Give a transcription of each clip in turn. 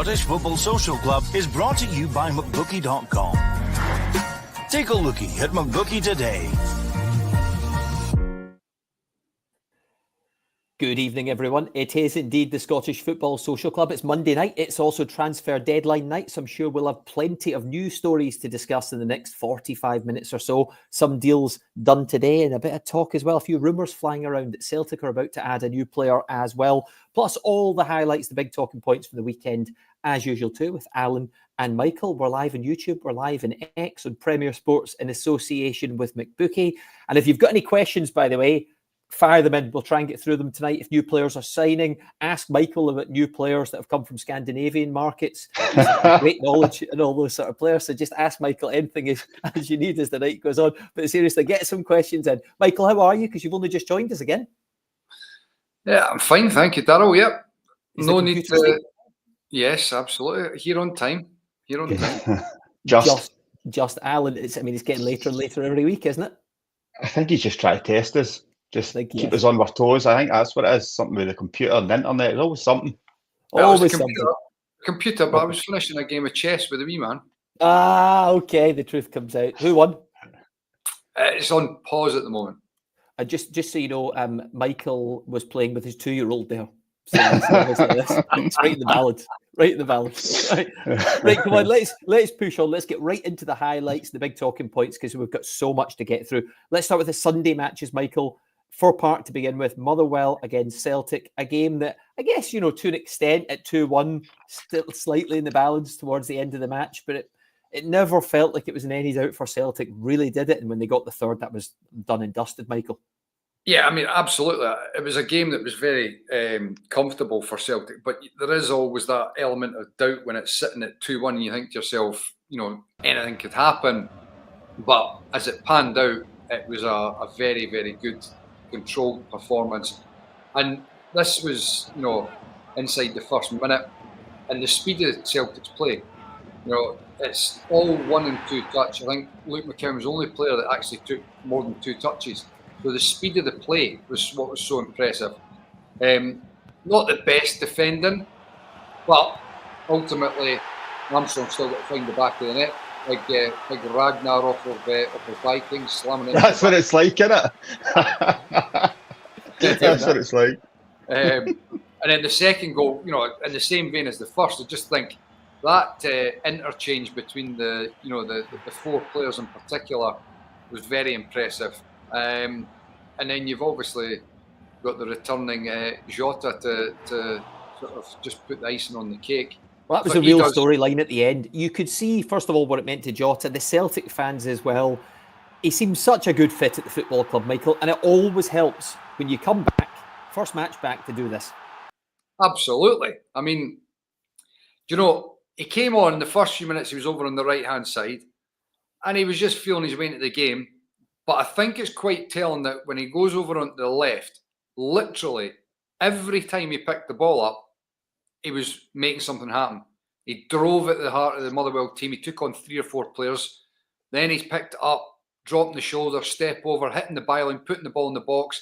Scottish Football Social Club is brought to you by McBookie.com. Take a lookie at McBookie today. Good evening, everyone. It is indeed the Scottish Football Social Club. It's Monday night. It's also transfer deadline night, so I'm sure we'll have plenty of news stories to discuss in the next 45 minutes or so. Some deals done today and a bit of talk as well. A few rumours flying around that Celtic are about to add a new player as well. Plus all the highlights, the big talking points from the weekend, as usual too, with Alan and Michael. We're live on YouTube. We're live in X on Premier Sports in association with McBookie. And if you've got any questions, by the way, fire them in. We'll try and get through them tonight. If new players are signing, ask Michael about new players that have come from Scandinavian markets. He's got great knowledge in all those sort of players. So just ask Michael anything as you need as the night goes on. But seriously, get some questions in. Michael, how are you? Because you've only just joined us again. Yeah, I'm fine. Thank you, Darryl. Yep. No need to... Yes, absolutely. Here on time. Just Alan. It's getting later and later every week, isn't it? I think he's just trying to test us. Just keep us on our toes. I think that's what it is. Something with the computer and the internet. There's always something. Always something. Computer, but I was finishing a game of chess with a wee man. Ah, okay. The truth comes out. Who won? It's on pause at the moment. Just so you know, Michael was playing with his 2-year-old there. So it's right in the balance. Right in the balance. Right, come on. Let's push on. Let's get right into the highlights, the big talking points, because we've got so much to get through. Let's start with the Sunday matches, Michael. Fir Park to begin with. Motherwell against Celtic. A game that, I guess, to an extent at 2-1, still slightly in the balance towards the end of the match, but it never felt like it was in any doubt for Celtic. Really did it. And when they got the third, that was done and dusted, Michael. Yeah, absolutely. It was a game that was very comfortable for Celtic, but there is always that element of doubt when it's sitting at 2-1 and you think to yourself, anything could happen. But as it panned out, it was a very, very good controlled performance. And this was, inside the first minute. And the speed of Celtic's play, it's all 1 and 2 touch. I think Luke McKim was the only player that actually took more than 2 touches. So the speed of the play was what was so impressive. Not the best defending, but ultimately Armstrong still got to find the back of the net. Like Ragnar off of the Vikings slamming it. That's what it's like, isn't it? That's what it's like. And then the second goal, in the same vein as the first, I just think that interchange between the 4 players in particular was very impressive. And then you've obviously got the returning Jota to sort of just put the icing on the cake. Well, that was a real storyline at the end. You could see, first of all, what it meant to Jota, the Celtic fans as well. He seems such a good fit at the football club, Michael, and it always helps when you come back, first match back, to do this. Absolutely. He came on the first few minutes, he was over on the right-hand side, and he was just feeling his way into the game. But I think it's quite telling that when he goes over onto the left, literally every time he picked the ball up, he was making something happen. He drove at the heart of the Motherwell team. He took on 3 or 4 players. Then he's picked it up, dropping the shoulder, step over, hitting the byline, putting the ball in the box,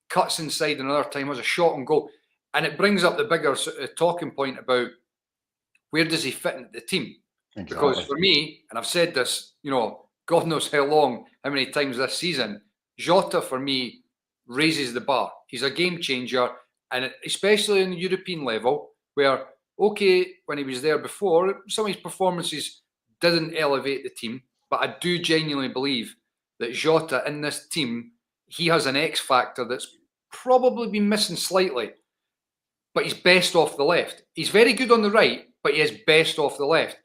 cuts inside another time, has a shot on goal. And it brings up the bigger talking point about where does he fit into the team? Exactly. Because for me, and I've said this, God knows how many times this season, Jota, for me, raises the bar. He's a game changer, and especially in the European level, where, okay, when he was there before, some of his performances didn't elevate the team, but I do genuinely believe that Jota in this team, he has an X factor that's probably been missing slightly, but he's best off the left. He's very good on the right, but he is best off the left,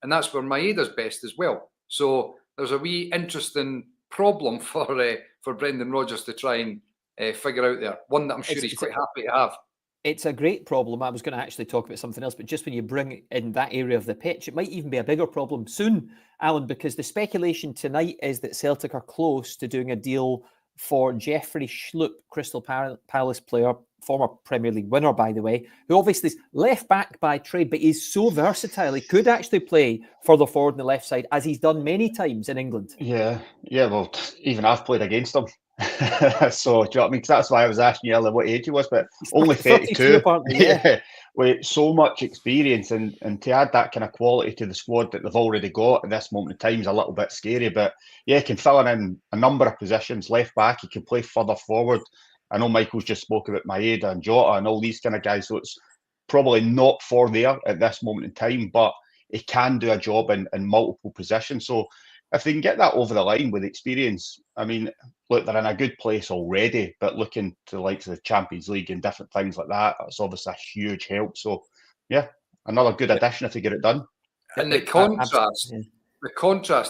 and that's where Maeda's best as well. So there's a wee interesting problem for Brendan Rodgers to try and figure out there. One that I'm sure he's quite happy to have. It's a great problem. I was going to actually talk about something else, but just when you bring in that area of the pitch, it might even be a bigger problem soon, Alan, because the speculation tonight is that Celtic are close to doing a deal for Jeffrey Schlupp, Crystal Palace player, former Premier League winner, by the way, who obviously is left back by trade, but he's so versatile. He could actually play further forward on the left side, as he's done many times in England. Yeah. Well, even I've played against him. So, do you know what I mean? Because that's why I was asking you earlier what age he was, but only 32. Apparently, yeah. with so much experience, and to add that kind of quality to the squad that they've already got at this moment in time is a little bit scary. But yeah, he can fill in a number of positions. Left back, he can play further forward. I know Michael's just spoke about Maeda and Jota and all these kind of guys, so it's probably not for there at this moment in time, but he can do a job in multiple positions. So if they can get that over the line with experience, I mean, look, they're in a good place already, but looking to the likes of the Champions League and different things like that, it's obviously a huge help. So yeah, another good addition if they get it done. And the contrast,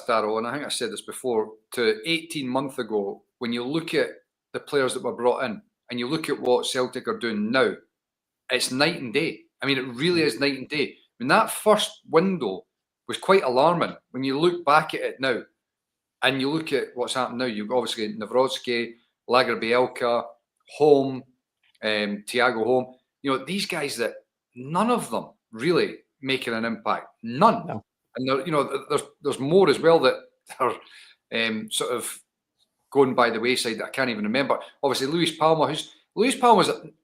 Darryl, and I think I said this before, to 18 months ago, when you look at the players that were brought in and you look at what Celtic are doing now, it's night and day. I mean, it really is night and day. I mean, that first window was quite alarming when you look back at it now and you look at what's happened now. You've obviously Nawrocki, Lagerbielke, Holm, Thiago Holm. You know, these guys that none of them really making an impact. None. No. And there, you know, there's more as well that are sort of going by the wayside that I can't even remember. Obviously, Luis Palma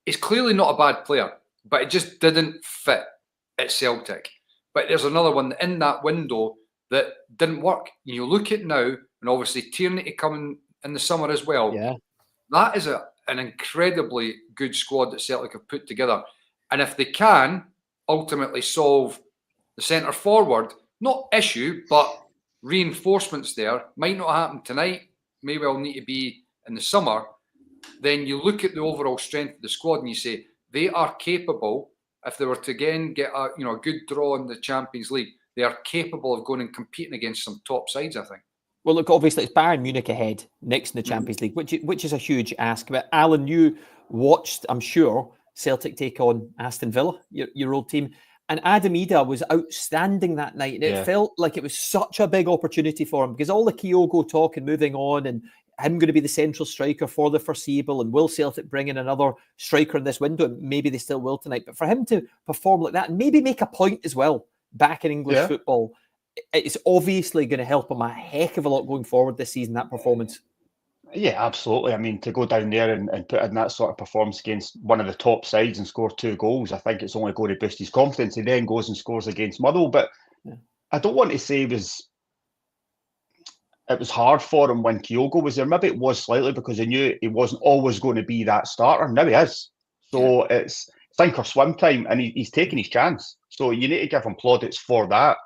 is clearly not a bad player, but it just didn't fit at Celtic. But there's another one in that window that didn't work. You look at now, and obviously Tierney coming in the summer as well. Yeah, that is an incredibly good squad that Celtic have put together. And if they can ultimately solve the centre forward, not issue, but reinforcements there, might not happen tonight, may well need to be in the summer, then you look at the overall strength of the squad and you say they are capable. If they were to again get a good draw in the Champions League, they are capable of going and competing against some top sides, I think. Well, look, obviously it's Bayern Munich ahead next in the Champions League, which is a huge ask. But Alan, you watched, I'm sure, Celtic take on Aston Villa, your old team, and Adam Ida was outstanding that night. And it felt like it was such a big opportunity for him because all the Kyogo talk and moving on and him going to be the central striker for the foreseeable, and will Celtic bring in another striker in this window? And maybe they still will tonight. But for him to perform like that and maybe make a point as well back in English football, it's obviously going to help him a heck of a lot going forward this season, that performance. Yeah, absolutely. I mean, to go down there and put in that sort of performance against one of the top sides and score 2 goals, I think it's only going to boost his confidence. He then goes and scores against Motherwell. But I don't want to say it was hard for him when Kyogo was there. Maybe it was slightly because he knew he wasn't always going to be that starter. Now he is. So it's sink or swim time, and he's taking his chance. So you need to give him plaudits for that.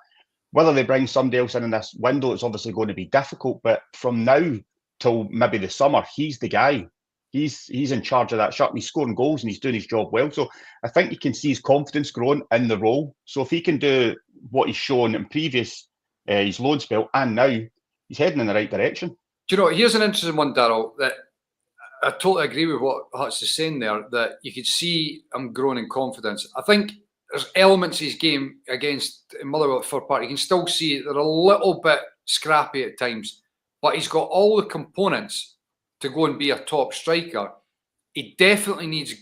Whether they bring somebody else in this window, it's obviously going to be difficult. But from now till maybe the summer, he's the guy. He's in charge of that shot, and he's scoring goals and he's doing his job well. So I think you can see his confidence growing in the role. So if he can do what he's shown in previous his loan spell and now, he's heading in the right direction. Do you know, here's an interesting one, Darryl, that I totally agree with what Hutz is saying there, that you could see him growing in confidence. I think there's elements of his game against Motherwell at third party. You can still see they're a little bit scrappy at times, but he's got all the components to go and be a top striker. He definitely needs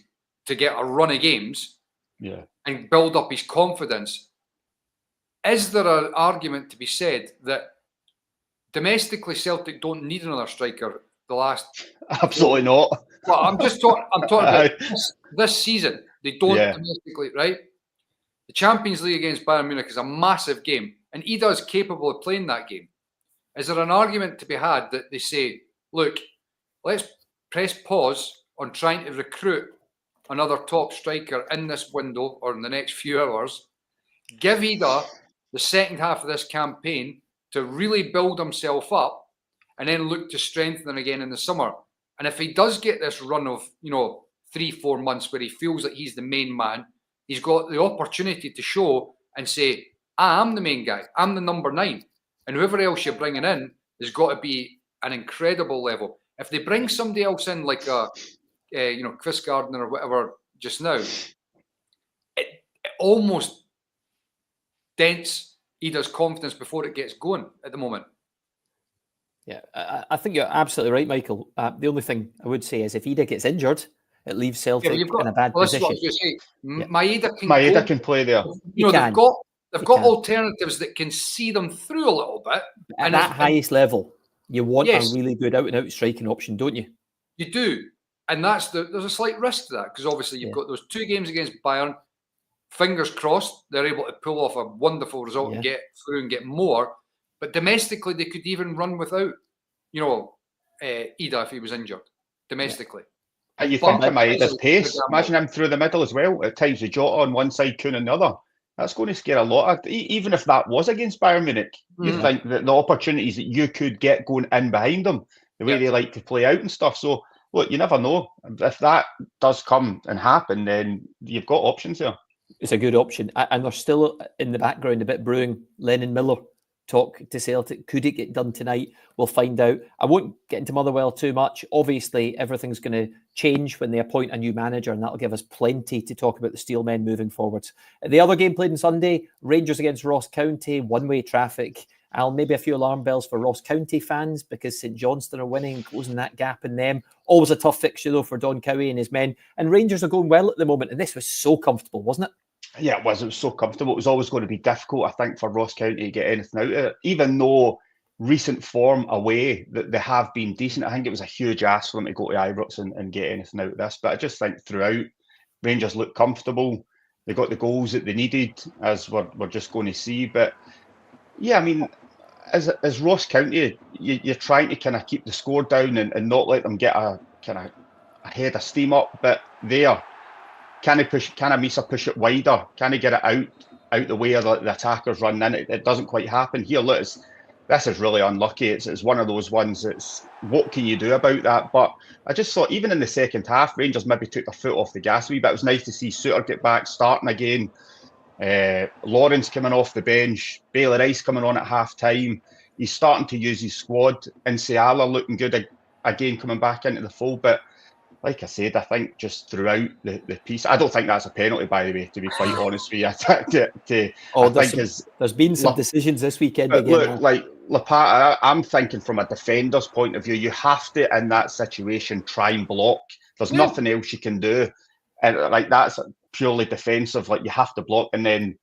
to get a run of games and build up his confidence. Is there an argument to be said that domestically Celtic don't need another striker the last... Absolutely not. Well, I'm talking about this season. They don't domestically, right? The Champions League against Bayern Munich is a massive game, and Ida is capable of playing that game. Is there an argument to be had that they say, look, let's press pause on trying to recruit another top striker in this window or in the next few hours, give Ida the second half of this campaign to really build himself up, and then look to strengthen again in the summer? And if he does get this run of 3-4 months where he feels that he's the main man, he's got the opportunity to show and say, I am the main guy, I'm the number 9, and whoever else you're bringing in has got to be an incredible level. If they bring somebody else in like Chris Gardner or whatever just now, it almost dents Ida's confidence before it gets going at the moment. Yeah, I think you're absolutely right, Michael. The only thing I would say is if Ida gets injured, it leaves Celtic in a bad position. This is what I was going to say. Maeda can play there. They've got alternatives that can see them through a little bit. At that highest level, you want a really good out-and-out striking option, don't you? You do. And there's a slight risk to that, because obviously you've got those 2 games against Bayern. fingers crossed, they're able to pull off a wonderful result and get through and get more. But domestically, they could even run without, Ida if he was injured domestically. And you think of Maeda's pace. Imagine him through the middle as well. At times, the Jota on one side, Kuhn on the other. That's going to scare a lot of. Even if that was against Bayern Munich, you think that the opportunities that you could get going in behind them, the way they like to play out and stuff. So, look, you never know. If that does come and happen, then you've got options there. It's a good option. And there's still in the background a bit brewing. Lennon Miller talk to Celtic. Could it get done tonight? We'll find out. I won't get into Motherwell too much. Obviously, everything's going to change when they appoint a new manager, and that'll give us plenty to talk about the Steelmen moving forwards. The other game played on Sunday, Rangers against Ross County, one-way traffic. Maybe a few alarm bells for Ross County fans because St Johnstone are winning, closing that gap in them. Always a tough fixture, though, for Don Cowie and his men. And Rangers are going well at the moment, and this was so comfortable, wasn't it? Yeah, it was. It was so comfortable. It was always going to be difficult, I think, for Ross County to get anything out of it. Even though recent form away, that they have been decent. I think it was a huge ask for them to go to Ibrox and get anything out of this. But I just think throughout, Rangers looked comfortable. They got the goals that they needed, as we're just going to see. But yeah, I mean, as Ross County, you're trying to kind of keep the score down and not let them get a kind of a head of steam up. But there. Can Misa push it wider? Can he get it out the way of the attackers run in? It doesn't quite happen. Here, look, this is really unlucky. It's one of those ones that's, what can you do about that? But I just thought, even in the second half, Rangers maybe took their foot off the gas a wee bit. It was nice to see Suter get back, starting again. Lawrence coming off the bench. Bailey Rice coming on at half-time. He's starting to use his squad. Nsiala looking good again, coming back into the fold. But like I said, I think just throughout the piece, I don't think that's a penalty, by the way, to be quite honest with you. There's been some decisions this weekend again. Look, like Lapata, I'm thinking from a defender's point of view, you have to, in that situation, try and block. There's nothing else you can do. And like that's purely defensive, like you have to block, and then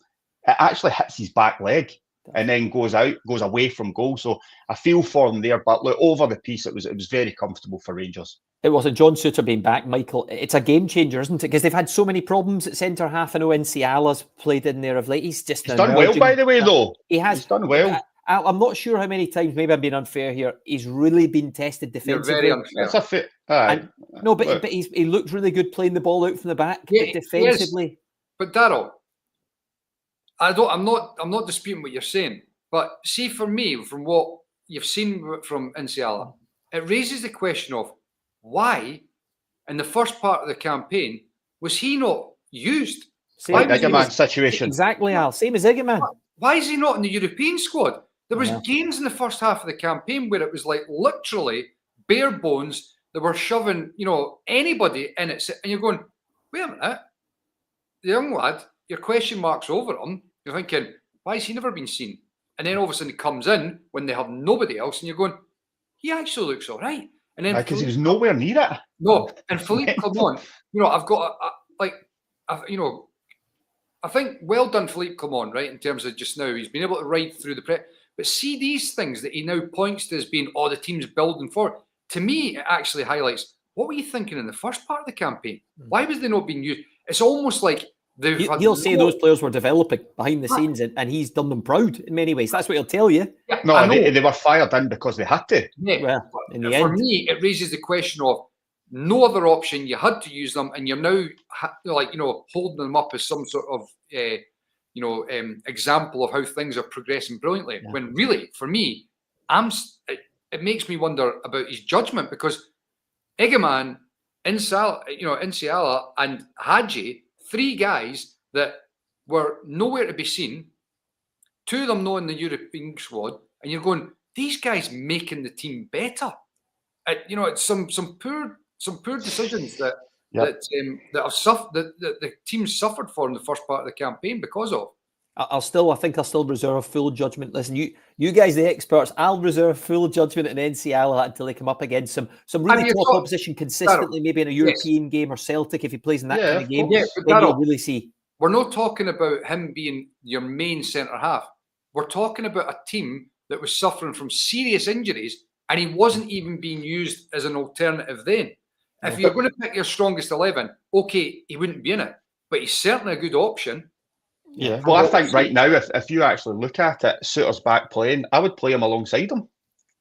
it actually hits his back leg and then goes away from goal. So I feel for them there, but look, over the piece, it was very comfortable for Rangers. It wasn't John Suter being back, Michael. It's a game changer, isn't it? Because they've had so many problems at centre half. I know Nsiala's played in there of late. He's done well, by the way, though. He's done well. I'm not sure how many times, maybe I'm being unfair here, he's really been tested defensively. You're very unfair. That's a fit. But he looked really good playing the ball out from the back, but defensively. But Darryl, I'm not disputing what you're saying. But see, for me, from what you've seen from Nsiala, it raises the question of why, in the first part of the campaign, was he not used? Same Iggerman situation. Exactly, Al. Same as Iggerman. Why is he not in the European squad? There was games in the first half of the campaign where it was like literally bare bones. They were shoving, anybody in it, and you're going, wait a minute, the young lad, your question marks over him. You're thinking, why has he never been seen? And then all of a sudden he comes in when they have nobody else, and you're going, he actually looks all right. And then because he was nowhere near it. No, and Philippe Clement, I've got I think well done Philippe Clement, right? In terms of just now, he's been able to ride through the prep. But see these things that he now points to as being, the team's building forward. To me, it actually highlights, what were you thinking in the first part of the campaign? Why was they not being used? It's almost like he'll say those players were developing behind the scenes, and he's done them proud in many ways. That's what he'll tell you. Yeah, no, they were fired in because they had to. Yeah. Well, in the for end, me, it raises the question of no other option. You had to use them, and you're now holding them up as some sort of example of how things are progressing brilliantly. Yeah. When really, for me, it makes me wonder about his judgment, because Iggerman, Nsiala, and Hadji, 3 guys that were nowhere to be seen, 2 of them not in the European squad, and you're going, these guys making the team better. It's some poor decisions that the team suffered for in the first part of the campaign because of. I think I'll still reserve full judgment. Listen, you guys, the experts, I'll reserve full judgment in NCL until they come up against some really top opposition consistently, maybe in a European game or Celtic if he plays in that kind of game. Yeah, then you'll really see. We're not talking about him being your main centre half. We're talking about a team that was suffering from serious injuries, and he wasn't even being used as an alternative then. If you're going to pick your strongest 11, okay, he wouldn't be in it, but he's certainly a good option. Yeah. Well, I think right now, if you actually look at it, Souttar's back playing, I would play him alongside him.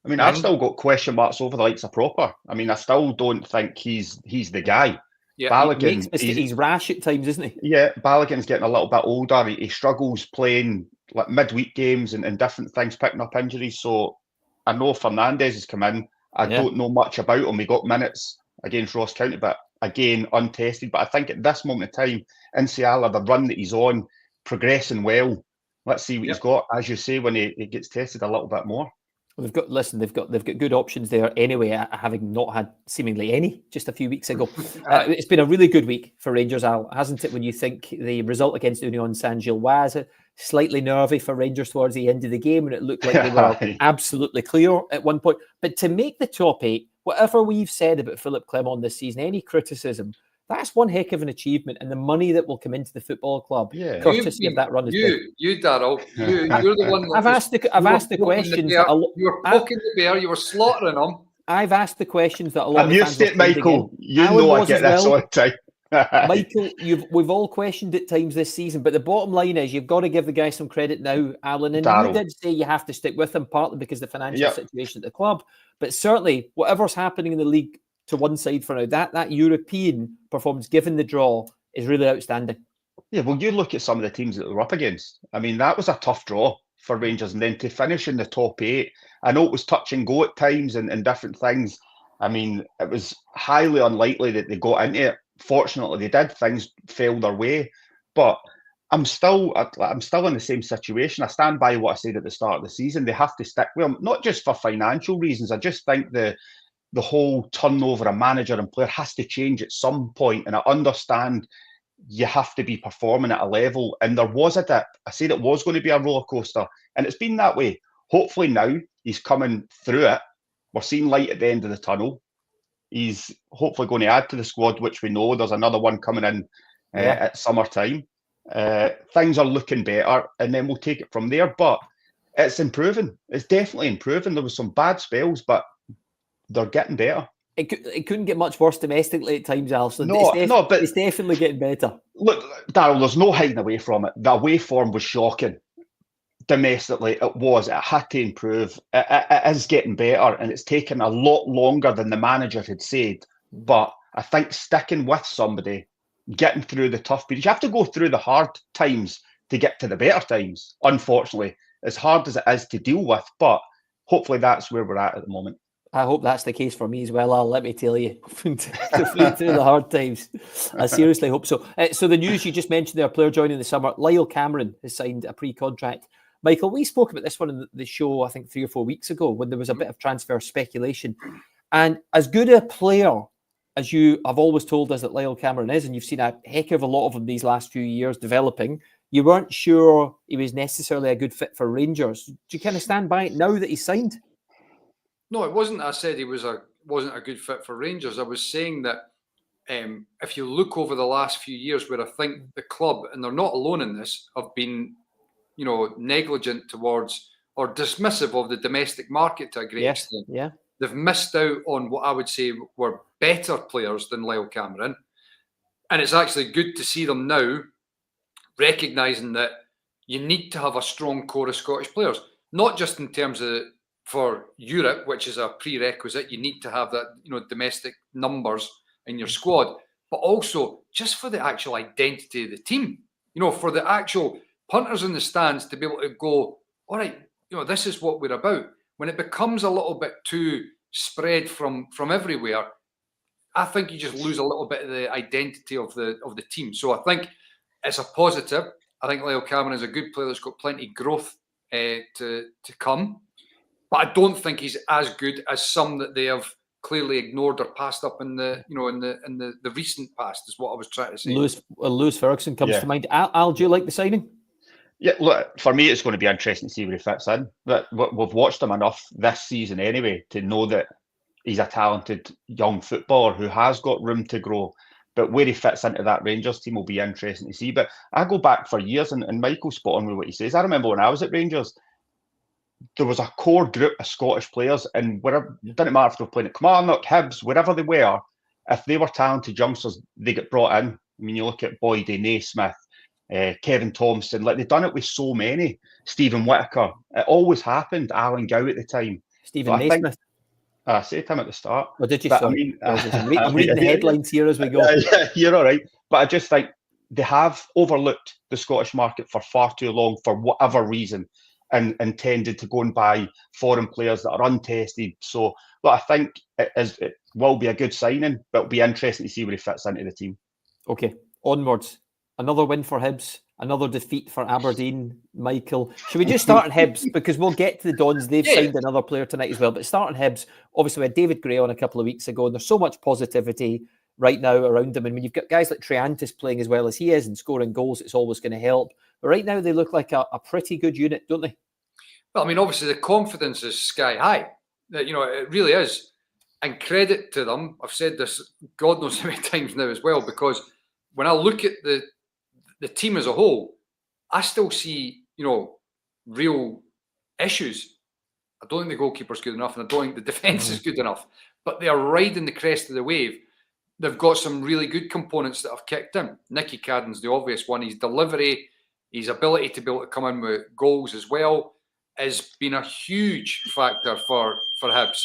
I mean, I've still got question marks over the likes of Proper. I mean, I still don't think he's the guy. Yeah, Balogun, he's rash at times, isn't he? Yeah, Balogun's getting a little bit older. He struggles playing like midweek games and different things, picking up injuries. So I know Fernandez has come in. I don't know much about him. He got minutes against Ross County, but again, untested. But I think at this moment in time, in Ciala, the run that he's on, progressing well. Let's see what he's got, as you say, when he gets tested a little bit more. Well, they've got good options there anyway, having not had seemingly any just a few weeks ago. It's been a really good week for Rangers, Al, hasn't it? When you think the result against Union Saint-Gilloise, slightly nervy for Rangers towards the end of the game, and it looked like they were absolutely clear at one point. But to make the top 8, whatever we've said about Philippe Clement this season, any criticism, that's one heck of an achievement, and the money that will come into the football club, courtesy of that run. You, Darryl, you're the one. I've asked the questions. You were poking the bear. You were slaughtering them. I've asked the questions that a lot. I'm used to it, Michael. You know I get this all the time. Michael, we've all questioned at times this season, but the bottom line is you've got to give the guy some credit now, Alan. And you did say you have to stick with him, partly because of the financial situation at the club, but certainly whatever's happening in the league to one side for now, that European performance, given the draw, is really outstanding. Yeah, well, you look at some of the teams that they were up against. I mean, that was a tough draw for Rangers, and then to finish in the top 8, I know it was touch and go at times and different things. I mean, it was highly unlikely that they got into it. Fortunately, they did. Things fell their way, but I'm still in the same situation. I stand by what I said at the start of the season. They have to stick with him, not just for financial reasons. I just think the whole turnover of manager and player has to change at some point. And I understand you have to be performing at a level. And there was a dip. I said it was going to be a roller coaster, and it's been that way. Hopefully now he's coming through it. We're seeing light at the end of the tunnel. He's hopefully going to add to the squad, which we know there's another one coming in at summertime. Things are looking better, and then we'll take it from there. But it's improving. It's definitely improving. There was some bad spells, but they're getting better. It couldn't get much worse domestically at times, Alison. But it's definitely getting better. Look, Darryl, there's no hiding away from it. The away form was shocking. Domestically, it was. It had to improve. It is getting better, and it's taken a lot longer than the manager had said. But I think sticking with somebody, getting through the tough periods, you have to go through the hard times to get to the better times, unfortunately, as hard as it is to deal with. But hopefully that's where we're at the moment. I hope that's the case for me as well, Al. Let me tell you, to flee through the hard times. I seriously hope so. So the news you just mentioned there, player joining the summer, Lyle Cameron has signed a pre-contract. Michael, we spoke about this one in the show, I think 3 or 4 weeks ago, when there was a bit of transfer speculation. And as good a player as you have always told us that Lyle Cameron is, and you've seen a heck of a lot of him these last few years developing, you weren't sure he was necessarily a good fit for Rangers. Do you kind of stand by it now that he's signed? No, it wasn't. I said he wasn't a good fit for Rangers. I was saying that if you look over the last few years, where I think the club, and they're not alone in this, have been, negligent towards or dismissive of the domestic market to a great extent. Yeah. They've missed out on what I would say were better players than Lyle Cameron. And it's actually good to see them now recognising that you need to have a strong core of Scottish players, not just in terms of for Europe, which is a prerequisite. You need to have that, domestic numbers in your squad, but also just for the actual identity of the team, for the actual punters in the stands to be able to go, all right, this is what we're about. When it becomes a little bit too spread from everywhere, I think you just lose a little bit of the identity of the team. So I think it's a positive. I think Lyle Cameron is a good player that's got plenty of growth to come. But I don't think he's as good as some that they have clearly ignored or passed up in the recent past, is what I was trying to say. Lewis Ferguson comes to mind. Al, do you like the signing? Yeah, look, for me, it's going to be interesting to see where he fits in. But we've watched him enough this season anyway to know that he's a talented young footballer who has got room to grow. But where he fits into that Rangers team will be interesting to see. But I go back for years, and Michael's spot on with what he says. I remember when I was at Rangers, there was a core group of Scottish players, and wherever, it didn't matter if they were playing at Kilmarnock, Hibs, wherever they were, if they were talented youngsters, they get brought in. I mean, you look at Boydie, Naismith, Kevin Thompson. Like, they've done it with so many. Stephen Whittaker. It always happened. Alan Gow at the time. Stephen So I think Naismith. I said him at the start. Or did you? But Sorry. I'm reading the headlines here as we go. Yeah, you're all right. But I just think they have overlooked the Scottish market for far too long for whatever reason, and intended to go and buy foreign players that are untested. So, but I think it will be a good signing, but it'll be interesting to see where he fits into the team. Okay, onwards. Another win for Hibs, another defeat for Aberdeen. Michael, should we just start on Hibs? Because we'll get to the Dons. They've signed another player tonight as well. But start on Hibs. Obviously, we had David Gray on a couple of weeks ago, and there's so much positivity right now around them. And when you've got guys like Triantis playing as well as he is and scoring goals, it's always going to help. But right now, they look like a pretty good unit, don't they? Well, I mean, obviously, the confidence is sky high. It really is. And credit to them. I've said this God knows how many times now as well, because when I look at the team as a whole, I still see, real issues. I don't think the goalkeeper's good enough, and I don't think the defence is good enough. But they are riding the crest of the wave. They've got some really good components that have kicked in. Nicky Cadden's the obvious one. His delivery, his ability to be able to come in with goals as well has been a huge factor for Hibs.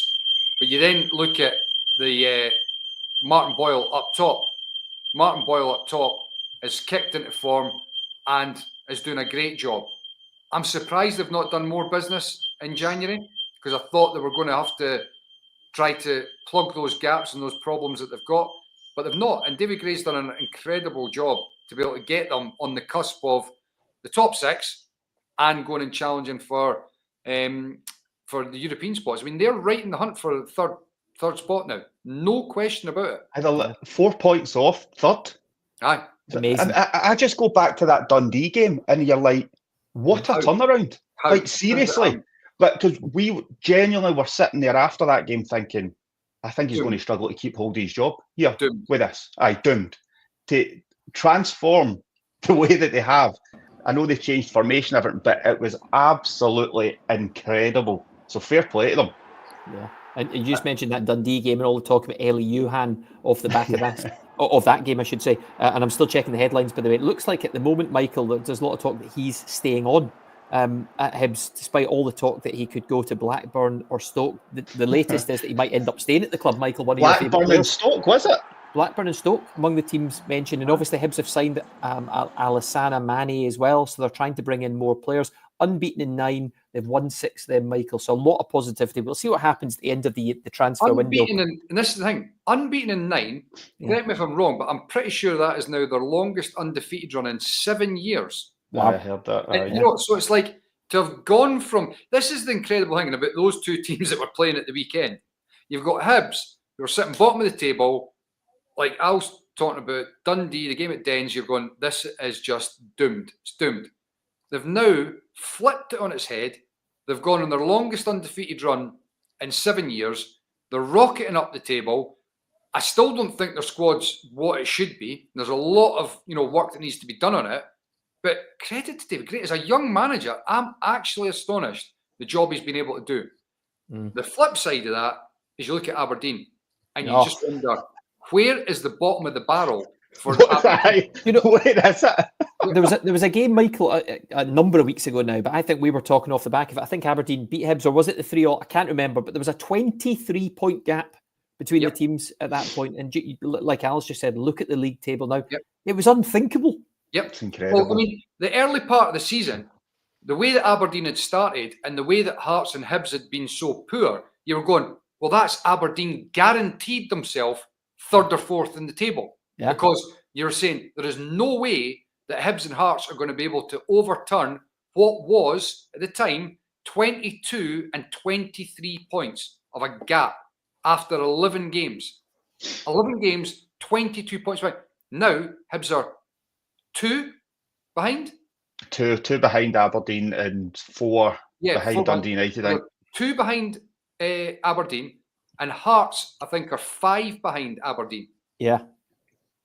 But you then look at the Martin Boyle up top. Martin Boyle up top has kicked into form and is doing a great job. I'm surprised they've not done more business in January, because I thought they were going to have to try to plug those gaps and those problems that they've got, but they've not. And David Gray's done an incredible job to be able to get them on the cusp of the top six and going and challenging for the European spots. I mean, they're right in the hunt for the third spot now. No question about it. 4 points off third. Aye. Amazing. And I just go back to that Dundee game, and you're like, what a turnaround. Like, seriously. But because we genuinely were sitting there after that game thinking, I think he's going to struggle to keep hold of his job here with us. Doomed. To transform the way that they have. I know they've changed formation, everything, but it was absolutely incredible. So fair play to them. Yeah. And you just mentioned that Dundee game and all the talk about Eli Yuhan off the back of that. Of that game, I should say. And I'm still checking the headlines, by the way. It looks like at the moment, Michael, there's a lot of talk that he's staying on at Hibs, despite all the talk that he could go to Blackburn or Stoke. The latest is that he might end up staying at the club, Michael. One of your favourite Blackburn and Stoke, was it? Blackburn and Stoke among the teams mentioned. And obviously Hibs have signed Alessana Mane as well, so they're trying to bring in more players. Unbeaten in 9, they've won 6 then, Michael. So a lot of positivity. We'll see what happens at the end of the transfer window. And this is the thing, unbeaten in 9, correct me if I'm wrong, but I'm pretty sure that is now their longest undefeated run in 7 years. Wow. I heard that. And, so it's like to have gone from, this is the incredible thing about those two teams that were playing at the weekend. You've got Hibs, who are sitting bottom of the table, like I was talking about Dundee, the game at Dens, you're going, this is just doomed. It's doomed. They've now flipped it on its head. They've gone on their longest undefeated run in 7 years. They're rocketing up the table. I still don't think their squad's what it should be. There's a lot of work that needs to be done on it. But credit to David Gray. As a young manager, I'm actually astonished the job he's been able to do. The flip side of that is you look at Aberdeen and you just wonder, where is the bottom of the barrel for Aberdeen? There was a game, Michael, a number of weeks ago now, but I think we were talking off the back of it. I think Aberdeen beat Hibs, or was it the 3-3? I can't remember, but there was a 23-point gap between the teams at that point. And like Al's just said, look at the league table now. It was unthinkable. It's incredible. Well, I mean, the early part of the season, the way that Aberdeen had started and the way that Hearts and Hibs had been so poor, you were going, well, that's Aberdeen guaranteed themselves third or fourth in the table. Because you're saying there is no way that Hibs and Hearts are going to be able to overturn what was, at the time, 22 and 23 points of a gap after 11 games. 11 games, 22 points behind. Now, Hibs are 2 behind? Two behind Aberdeen and 4 behind Dundee United. 2 behind Aberdeen, and Hearts, I think, are 5 behind Aberdeen. Yeah.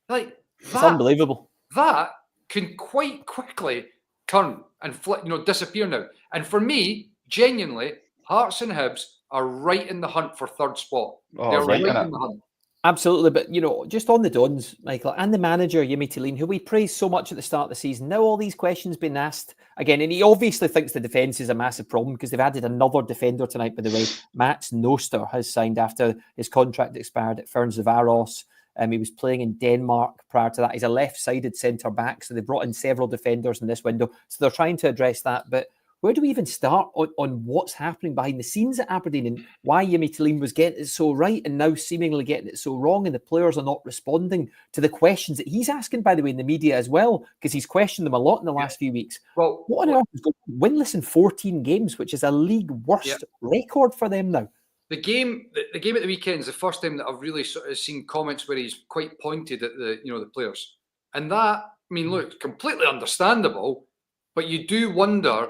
Like, it's unbelievable. That can quite quickly turn and flip, disappear now. And for me, genuinely, Hearts and Hibs are right in the hunt for third spot. They're right in the hunt. Absolutely, but just on the Dons, Michael, and the manager, Jimmy Tilleen, who we praised so much at the start of the season, now all these questions being asked again, and he obviously thinks the defence is a massive problem because they've added another defender tonight, by the way. Mats Noster has signed after his contract expired at Ferencvaros. He was playing in Denmark prior to that. He's a left-sided centre-back, so they brought in several defenders in this window. So they're trying to address that, but where do we even start on what's happening behind the scenes at Aberdeen and why Jimmy Tilleen was getting it so right and now seemingly getting it so wrong, and the players are not responding to the questions that he's asking, by the way, in the media as well, because he's questioned them a lot in the last few weeks. Well, what on earth is going on? Winless in 14 games, which is a league worst record for them now. The game at the weekend is the first time that I've really sort of seen comments where he's quite pointed at the players. And that, I mean, look, completely understandable, but you do wonder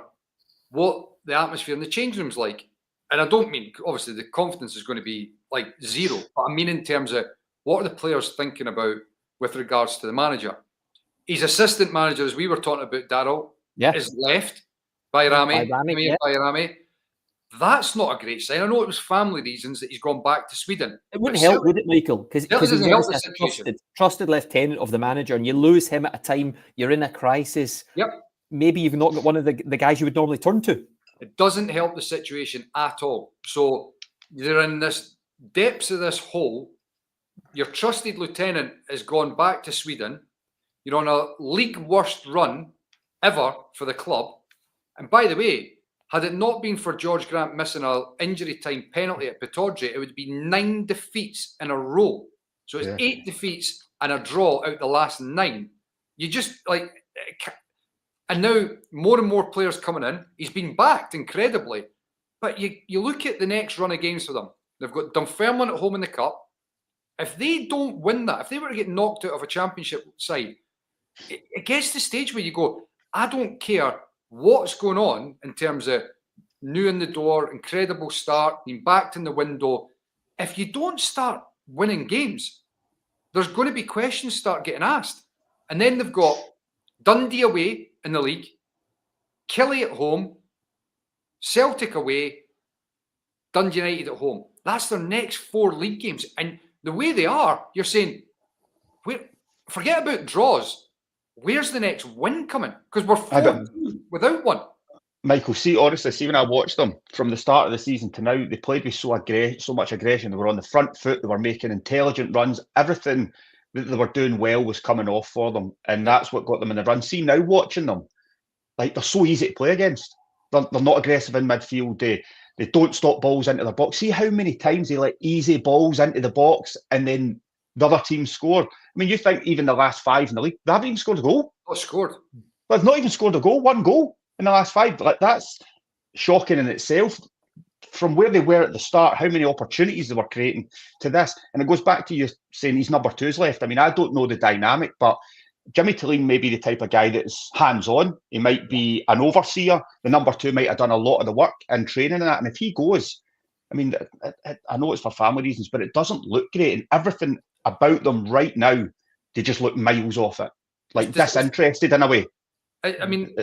what the atmosphere in the change room's like. And I don't mean, obviously, the confidence is going to be like zero, but I mean in terms of what are the players thinking about with regards to the manager. His assistant manager, as we were talking about, Darryl, is left by Rami. That's not a great sign. I know it was family reasons that he's gone back to Sweden. It wouldn't help, would it, Michael? Because he's a trusted lieutenant of the manager, and you lose him at a time you're in a crisis. Yep. Maybe you've not got one of the guys you would normally turn to. It doesn't help the situation at all. So you're in this depths of this hole. Your trusted lieutenant has gone back to Sweden. You're on a league worst run ever for the club. And by the way, had it not been for George Grant missing an injury time penalty at Pittodrie, it would be 9 defeats in a row. So it's 8 defeats and a draw out the last 9. You just and now more and more players coming in. He's been backed incredibly. But you look at the next run of games for them. They've got Dunfermline at home in the Cup. If they don't win that, if they were to get knocked out of a championship side, it gets to the stage where you go, I don't care what's going on in terms of new in the door, incredible start, being backed in the window. If you don't start winning games, there's going to be questions start getting asked. And then they've got Dundee away in the league, Killie at home, Celtic away, Dundee United at home. That's their next 4 league games. And the way they are, you're saying, forget about draws. Where's the next win coming? Because we're 4 without one. Michael, honestly, when I watched them from the start of the season to now, they played with so much aggression. They were on the front foot. They were making intelligent runs. Everything that they were doing well was coming off for them, and that's what got them in the run. See, now watching them, they're so easy to play against. They're not aggressive in midfield. They don't stop balls into their box. See how many times they let easy balls into the box and then the other team score. I mean, you think even the last 5 in the league, they haven't even scored a goal. Not scored. They've not even scored a goal. 1 goal in the last 5. That's shocking in itself. From where they were at the start, how many opportunities they were creating to this. And it goes back to you saying these number 2s left. I mean, I don't know the dynamic, but Jimmy Tilleen may be the type of guy that's hands-on. He might be an overseer. The number 2 might have done a lot of the work in training and that. And if he goes, I mean, I know it's for family reasons, but it doesn't look great. And everything about them right now, they just look miles off it. Like disinterested in a way. I mean,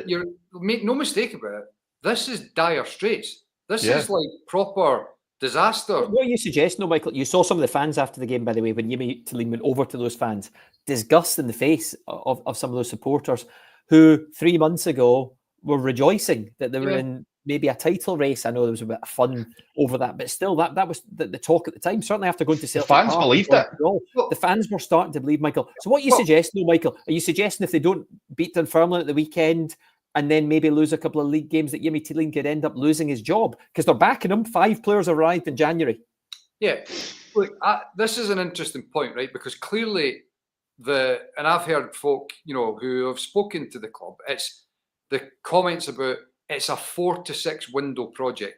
make no mistake about it. This is dire straits. This is like proper disaster. What are you suggesting, Michael? You saw some of the fans after the game, by the way, when Jimmy Tilleen went over to those fans. Disgust in the face of some of those supporters who 3 months ago were rejoicing that they were in maybe a title race. I know there was a bit of fun over that, but still, that was the talk at the time. Certainly after going to Celtic, the fans believed it. The fans were starting to believe, Michael. So what are you suggesting, Michael? Are you suggesting if they don't beat Dunfermline at the weekend and then maybe lose a couple of league games that Jimmy Tilleen could end up losing his job? Because they're backing him. 5 players arrived in January. Yeah. Look, this is an interesting point, right? Because clearly and I've heard folk, who have spoken to the club, it's the comments about it's a 4 to 6 window project,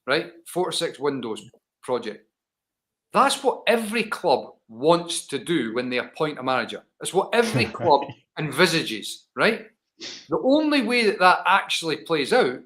right? 4 to 6 windows project. That's what every club wants to do when they appoint a manager. It's what every club envisages, right? The only way that actually plays out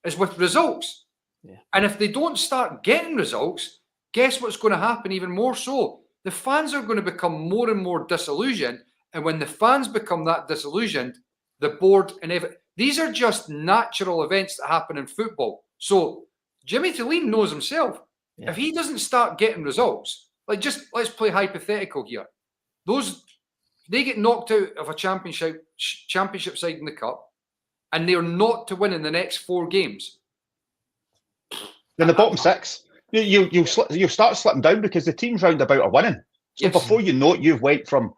is with results. Yeah. And if they don't start getting results, guess what's going to happen even more so? The fans are going to become more and more disillusioned. And when the fans become that disillusioned, the board and these are just natural events that happen in football. So Jimmy Tilleen knows himself. Yeah. If he doesn't start getting results, Like, just let's play hypothetical here. They get knocked out of a championship side in the cup, and they're not to win in the next 4 games. In the bottom 6, you'll start slipping down because the teams round about are winning. So before you know it, you've went from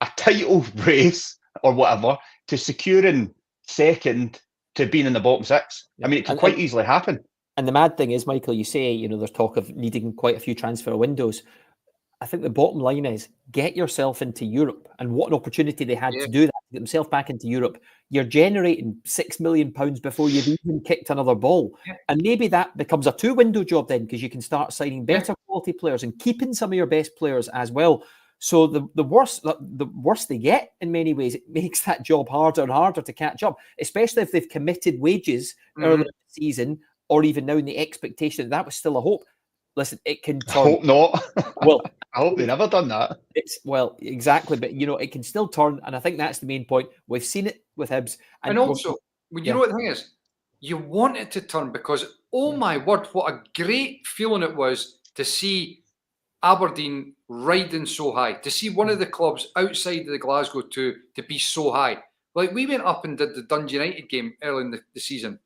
a title race or whatever to securing second to being in the bottom 6. I mean, it can quite easily happen. And the mad thing is, Michael, you say, there's talk of needing quite a few transfer windows. I think the bottom line is get yourself into Europe. And what an opportunity they had to do that, to get themselves back into Europe. You're generating £6 million before you've even kicked another ball. Yeah. And maybe that becomes a 2-window job then, because you can start signing better quality players and keeping some of your best players as well. So the worse they get in many ways, it makes that job harder and harder to catch up, especially if they've committed wages earlier in the season, or even now in the expectation that was still a hope. Listen, it can turn. I hope not. Well, I hope they never done that. Exactly, but it can still turn, and I think that's the main point. We've seen it with Hibs, and also, you know what the thing is, you want it to turn because, oh my word, what a great feeling it was to see Aberdeen riding so high, to see one of the clubs outside of the Glasgow to be so high. Like, we went up and did the Dundee United game early in the season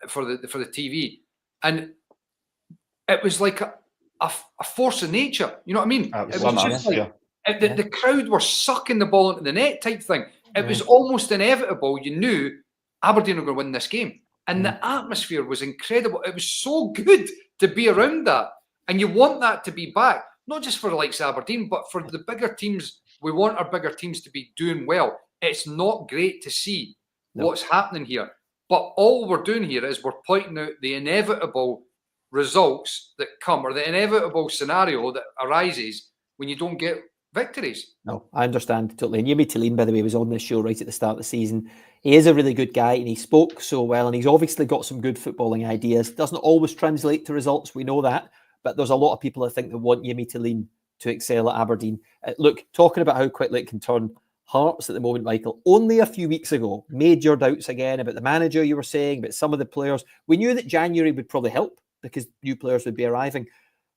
for the TV, and it was like a force of nature. You know what I mean? It was just like the crowd were sucking the ball into the net type thing. It was almost inevitable. You knew Aberdeen were going to win this game, and the atmosphere was incredible. It was so good to be around that, and you want that to be back, not just for the likes of Aberdeen, but for the bigger teams. We want our bigger teams to be doing well. It's not great to see what's happening here, but all we're doing here is we're pointing out the inevitable results that come, or the inevitable scenario that arises when you don't get victories. No, I understand totally. And Yemi Tilleen, by the way, was on this show right at the start of the season. He is a really good guy, and he spoke so well, and he's obviously got some good footballing ideas. Doesn't always translate to results, we know that, but there's a lot of people I think that want Yemi Tilleen to excel at Aberdeen. Look, talking about how quickly it can turn, Hearts at the moment, Michael, only a few weeks ago, major doubts again about the manager, you were saying, about some of the players. We knew that January would probably help because new players would be arriving.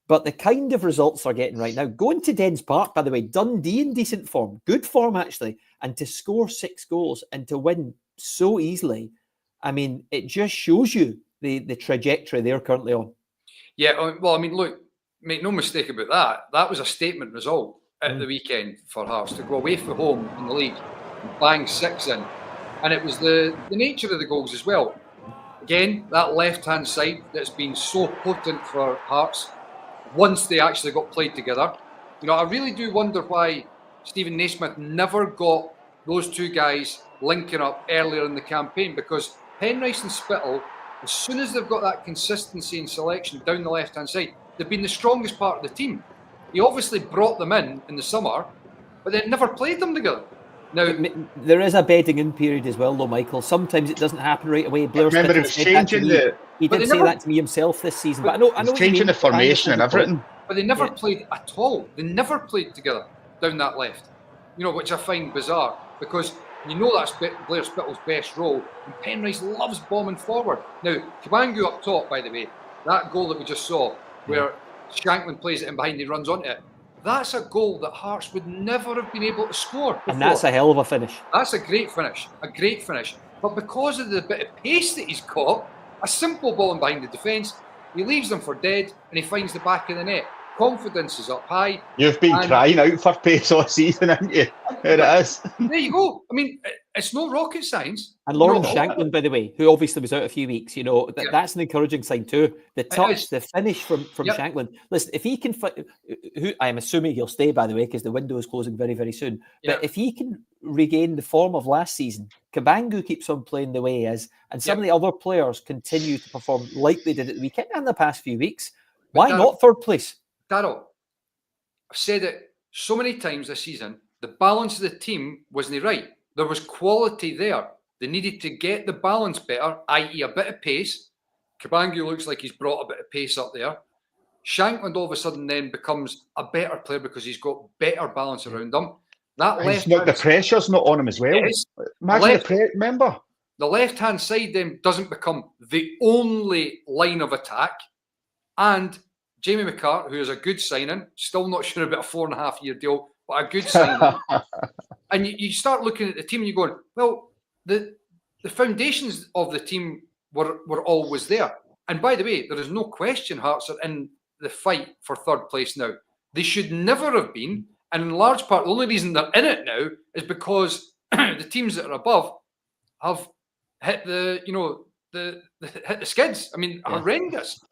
But the kind of results they're getting right now, going to Dens Park, by the way, Dundee in decent form, good form actually, and to score 6 goals and to win so easily, I mean, it just shows you the trajectory they're currently on. Yeah, well, I mean, look, make no mistake about that. That was a statement result at the weekend for Hearts, to go away from home in the league and bang 6 in. And it was the nature of the goals as well. Again, that left-hand side that's been so potent for Hearts once they actually got played together. I really do wonder why Stephen Naismith never got those two guys linking up earlier in the campaign, because Penrice and Spittle, as soon as they've got that consistency in selection down the left-hand side, they've been the strongest part of the team. He obviously brought them in the summer, but they never played them together. Now, there is a bedding in period as well, though, Michael. Sometimes it doesn't happen right away. Blair remember, it was changing he did say that to me himself this season. But I know changing the formation and everything. But they never played at all. They never played together down that left. Which I find bizarre, because that's Blair Spittle's best role, and Penrice loves bombing forward. Now, Kabangu up top, by the way, that goal that we just saw, where Shankland plays it in behind, he runs onto it. That's a goal that Hearts would never have been able to score before. And that's a hell of a finish. That's a great finish. But because of the bit of pace that he's got, a simple ball in behind the defence, he leaves them for dead and he finds the back of the net. Confidence is up high. You've been crying out for pace all season, haven't you? There it is. There you go. I mean, it's no rocket science. And Lawrence Shankland, by the way, who obviously was out a few weeks, that's an encouraging sign too. The touch, the finish from Shankland. Listen, if he can, who I'm assuming he'll stay, by the way, because the window is closing very, very soon. But if he can regain the form of last season, Kabangu keeps on playing the way he is, and some of the other players continue to perform like they did at the weekend and the past few weeks, why not third place? Darryl, I've said it so many times this season, the balance of the team wasn't right. There was quality there. They needed to get the balance better, i.e. a bit of pace. Kabangu looks like he's brought a bit of pace up there. Shankland all of a sudden then becomes a better player because he's got better balance around him. The pressure's not on him as well. Imagine remember? The left-hand side then doesn't become the only line of attack, and Jamie McCart, who is a good signing, still not sure about a 4.5-year deal, but a good signing. And you start looking at the team and you're going, well, the foundations of the team were always there. And by the way, there is no question Hearts are in the fight for third place now. They should never have been. And in large part, the only reason they're in it now is because the teams that are above have hit hit the skids. I mean, horrendous.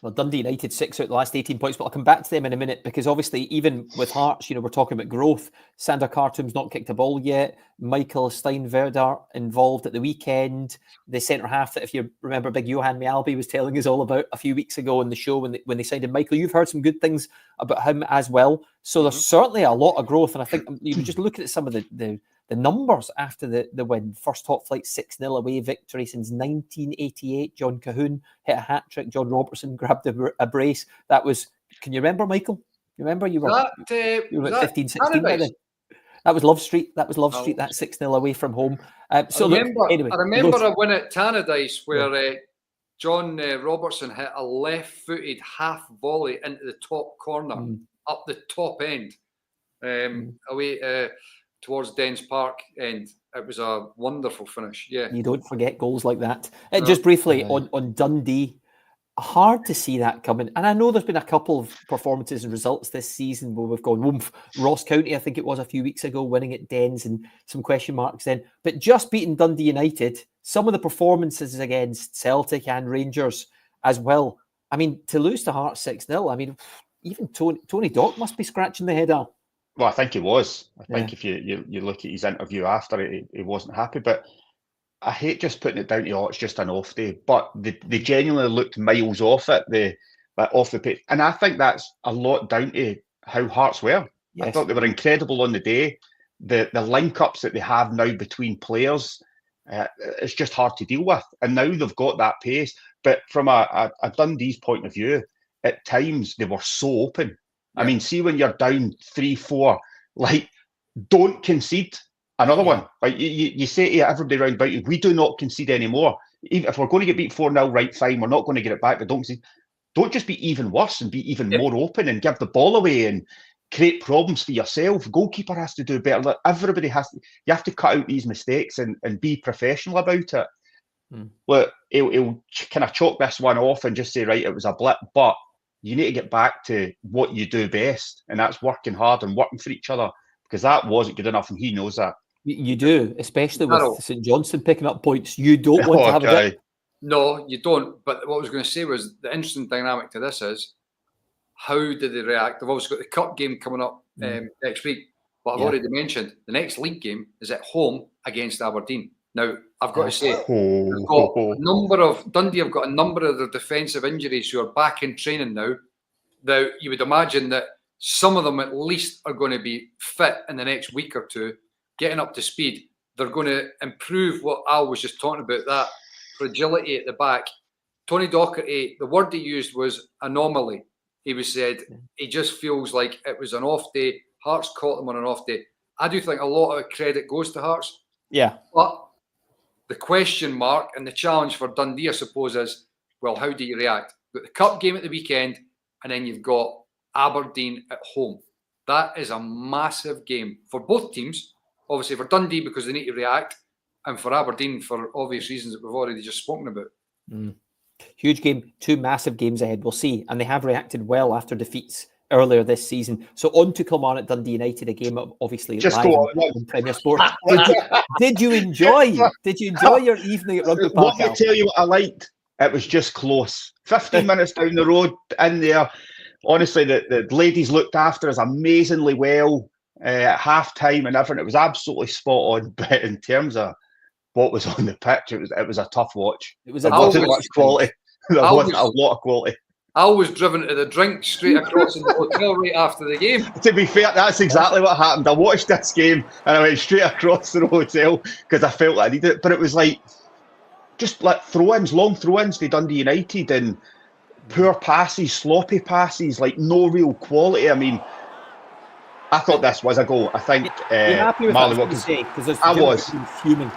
Well, Dundee United 6 out the last 18 points, but I'll come back to them in a minute because obviously even with Hearts, we're talking about growth. Sander Khartoum's not kicked a ball yet. Michael Steinwerder involved at the weekend. The centre half that, if you remember, big Johan Mialbi was telling us all about a few weeks ago in the show when they signed him. Michael, you've heard some good things about him as well. So there's certainly a lot of growth. And I think just looking at some of the numbers after the win. First top flight 6-0 away victory since 1988. John Cahoon hit a hat-trick. John Robertson grabbed a brace. That was, can you remember, Michael? You remember? You were 15, 16 by then. That was Love Street. That 6-0 away from home. I remember a win at Tannadice where John Robertson hit a left-footed half volley into the top corner, up the top end, away towards Dens Park end. It was a wonderful finish. Yeah, you don't forget goals like that. Just briefly on Dundee, hard to see that coming. And I know there's been a couple of performances and results this season where we've gone woof. Ross County, I think it was a few weeks ago, winning at Dens and some question marks then. But just beating Dundee United, some of the performances against Celtic and Rangers as well. I mean, to lose to Hearts 6-0, I mean, even Tony Dock must be scratching the head out. Well, I think he was. I think if you look at his interview after, he wasn't happy. But I hate just putting it down to, it's just an off day. But they genuinely looked miles off it, off the pitch. And I think that's a lot down to how Hearts were. Yes. I thought they were incredible on the day. The link-ups that they have now between players, it's just hard to deal with. And now they've got that pace. But from a Dundee's point of view, at times they were so open. I mean, see when you're down 3-4, like, don't concede another one. Like you say to everybody around about you, we do not concede anymore. Even if we're going to get beat 4-0, right, fine, we're not going to get it back, but don't concede. Don't just be even worse and be even more open and give the ball away and create problems for yourself. Goalkeeper has to do better. Like, everybody has to. You have to cut out these mistakes and be professional about it. Look, he'll kind of chalk this one off and just say, right, it was a blip, but you need to get back to what you do best, and that's working hard and working for each other, because that wasn't good enough, and he knows that. You do, especially with St Johnstone picking up points. You don't want to have a bit. No, you don't. But what I was going to say was the interesting dynamic to this is how did they react? They've obviously got the cup game coming up next week, but I've already mentioned the next league game is at home against Aberdeen. Now, I've got to say, Dundee have got a number of their defensive injuries who are back in training now. Now, you would imagine that some of them at least are going to be fit in the next week or two, getting up to speed. They're going to improve what Al was just talking about, that fragility at the back. Tony Docherty, the word he used was anomaly. He said he just feels like it was an off day. Hearts caught them on an off day. I do think a lot of credit goes to Hearts. Yeah. But the question mark and the challenge for Dundee, I suppose, is, well, how do you react? You've got the cup game at the weekend, and then you've got Aberdeen at home. That is a massive game for both teams. Obviously for Dundee because they need to react, and for Aberdeen for obvious reasons that we've already just spoken about. Huge game, two massive games ahead. We'll see. And they have reacted well after defeats earlier this season. So on to Kilmarnock at Dundee United, a game of obviously just live on Premier Sport. Did you enjoy your evening at Rugby Park? Let me tell you what I liked. It was just close. 15 minutes down the road, in there. Honestly, the ladies looked after us amazingly well at half-time and everything. It was absolutely spot on. But in terms of what was on the pitch, it was a tough watch. There wasn't much quality. There wasn't a lot of quality. Al was driven to the drink straight across in the hotel right after the game. To be fair, that's exactly what happened. I watched this game and I went straight across to the hotel because I felt like I needed it. But it was like just like throw-ins, long throw-ins to Dundee United and poor passes, sloppy passes, like no real quality. I mean, I thought this was a goal. I think Marley Watkins. I was fuming.